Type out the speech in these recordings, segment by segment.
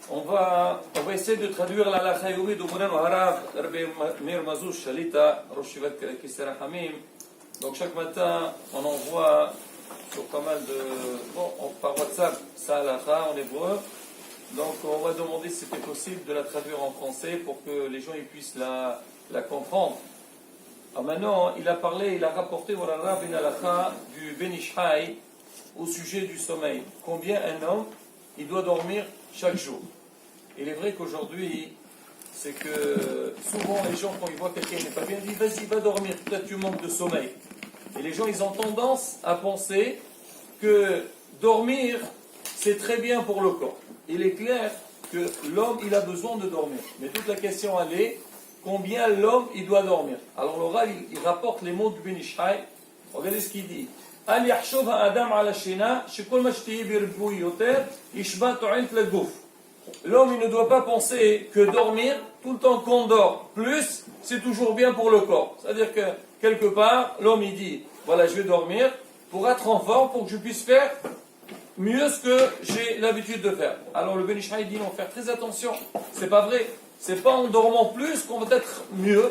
On va essayer de traduire la halakha yomi de Mouran Harav, Rabbi Meir Mazouch, Shalita, Rosh Shivat Kisser Hamim. Donc chaque matin, on envoie sur pas mal de. Bon, par WhatsApp, ça halakha en hébreu. Donc on va demander si c'était possible de la traduire en français pour que les gens ils puissent la comprendre. Alors maintenant, il a rapporté au Rav une halakha du Ben Ish Chai au sujet du sommeil. Combien un homme il doit dormir chaque jour. Il est vrai qu'aujourd'hui, c'est que souvent les gens, quand ils voient quelqu'un qui n'est pas bien, ils disent vas-y, va dormir, peut-être tu manques de sommeil. Et les gens, ils ont tendance à penser que dormir, c'est très bien pour le corps. Il est clair que l'homme, il a besoin de dormir. Mais toute la question, elle est, combien l'homme, il doit dormir. Alors le Rav, il rapporte les mots du Ben Ish Chai. Regardez ce qu'il dit. L'homme il ne doit pas penser que dormir, tout le temps qu'on dort plus, c'est toujours bien pour le corps. C'est-à-dire que quelque part, l'homme il dit, voilà je vais dormir pour être en forme, pour que je puisse faire mieux ce que j'ai l'habitude de faire. Alors le Ben Ish Chai dit non, faire très attention, c'est pas vrai. C'est pas en dormant plus qu'on va être mieux.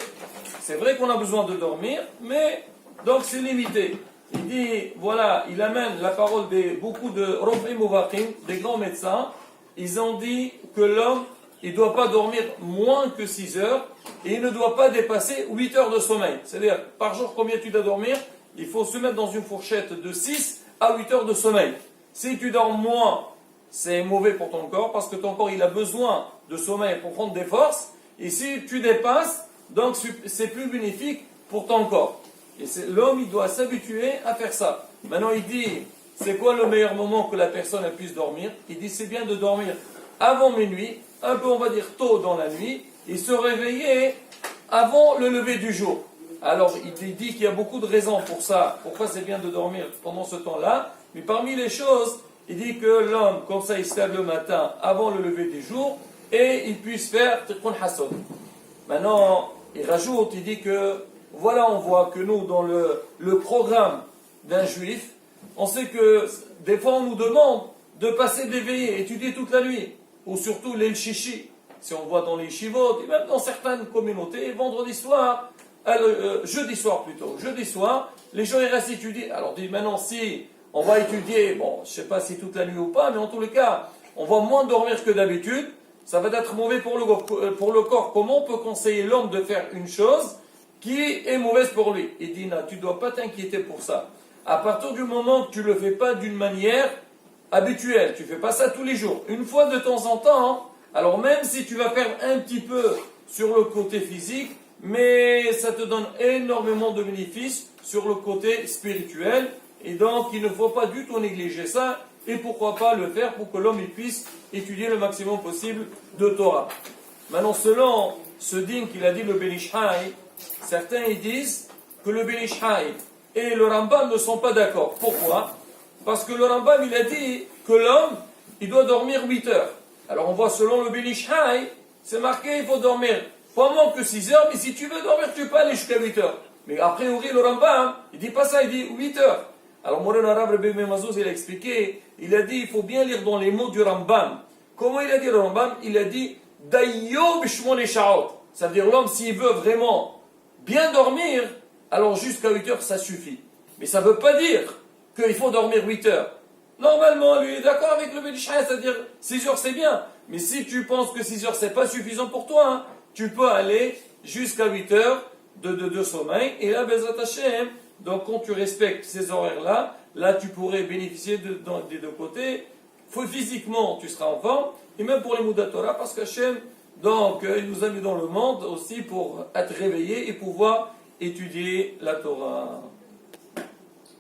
C'est vrai qu'on a besoin de dormir, mais donc c'est limité. Il dit, voilà, il amène la parole de beaucoup de Rofim Mouvakim, des grands médecins. Ils ont dit que l'homme, il ne doit pas dormir moins que 6 heures et il ne doit pas dépasser 8 heures de sommeil. C'est-à-dire, par jour, combien tu dois dormir? Il faut se mettre dans une fourchette de 6 à 8 heures de sommeil. Si tu dors moins, c'est mauvais pour ton corps parce que ton corps, il a besoin de sommeil pour prendre des forces. Et si tu dépasses, donc c'est plus bénéfique pour ton corps. Et l'homme, il doit s'habituer à faire ça. Maintenant, il dit, c'est quoi le meilleur moment que la personne puisse dormir? Il dit, c'est bien de dormir avant minuit, un peu, on va dire, tôt dans la nuit, et se réveiller avant le lever du jour. Alors, il dit qu'il y a beaucoup de raisons pour ça. Pourquoi c'est bien de dormir pendant ce temps-là? Mais parmi les choses, il dit que l'homme, comme ça, il se lève le matin avant le lever du jour, et il puisse faire Tikkun Hasod. Maintenant, il rajoute, il dit que voilà, on voit que nous, dans le programme d'un juif, on sait que des fois on nous demande de passer des veillées, étudier toute la nuit, ou surtout les chichi. Si on voit dans les shivot, et même dans certaines communautés, vendredi soir, jeudi soir, les gens ils restent étudier. Alors dit maintenant si on va étudier, bon, je ne sais pas si toute la nuit ou pas, mais en tous les cas, on va moins dormir que d'habitude, ça va être mauvais pour le corps. Comment on peut conseiller l'homme de faire une chose qui est mauvaise pour lui? Il dit, non, tu ne dois pas t'inquiéter pour ça. À partir du moment que tu ne le fais pas d'une manière habituelle, tu ne fais pas ça tous les jours, une fois de temps en temps, alors même si tu vas faire un petit peu sur le côté physique, mais ça te donne énormément de bénéfices sur le côté spirituel, et donc il ne faut pas du tout négliger ça, et pourquoi pas le faire pour que l'homme puisse étudier le maximum possible de Torah. Maintenant, selon ce din qu'il a dit le Ben Ish Chai, certains ils disent que le Ben Ish Chai et le Rambam ne sont pas d'accord. Pourquoi? Parce que le Rambam il a dit que l'homme il doit dormir 8 heures. Alors on voit selon le Ben Ish Chai, c'est marqué il faut dormir pas moins que 6 heures, mais si tu veux dormir tu peux aller jusqu'à 8 heures. Mais a priori le Rambam il dit pas ça, il dit 8 heures. Alors Moren Arav Rabbi Meir Mazouch il a expliqué, il a dit il faut bien lire dans les mots du Rambam. Comment il a dit le Rambam? Il a dit Dayo b'shmone sha'ot. Ça veut dire l'homme s'il veut vraiment bien dormir, alors jusqu'à 8 heures ça suffit. Mais ça ne veut pas dire qu'il faut dormir 8 heures. Normalement, lui est d'accord avec le Ben Ish Chai, c'est-à-dire 6 heures c'est bien. Mais si tu penses que 6 heures c'est pas suffisant pour toi, hein, tu peux aller jusqu'à 8 heures de sommeil. Et là, Bezrat Hashem, donc quand tu respectes ces horaires-là, là tu pourrais bénéficier des deux côtés. Physiquement, tu seras en forme. Et même pour les Moudat Torah, parce qu'Hachem, donc, il nous a mis dans le monde aussi pour être réveillés et pouvoir étudier la Torah.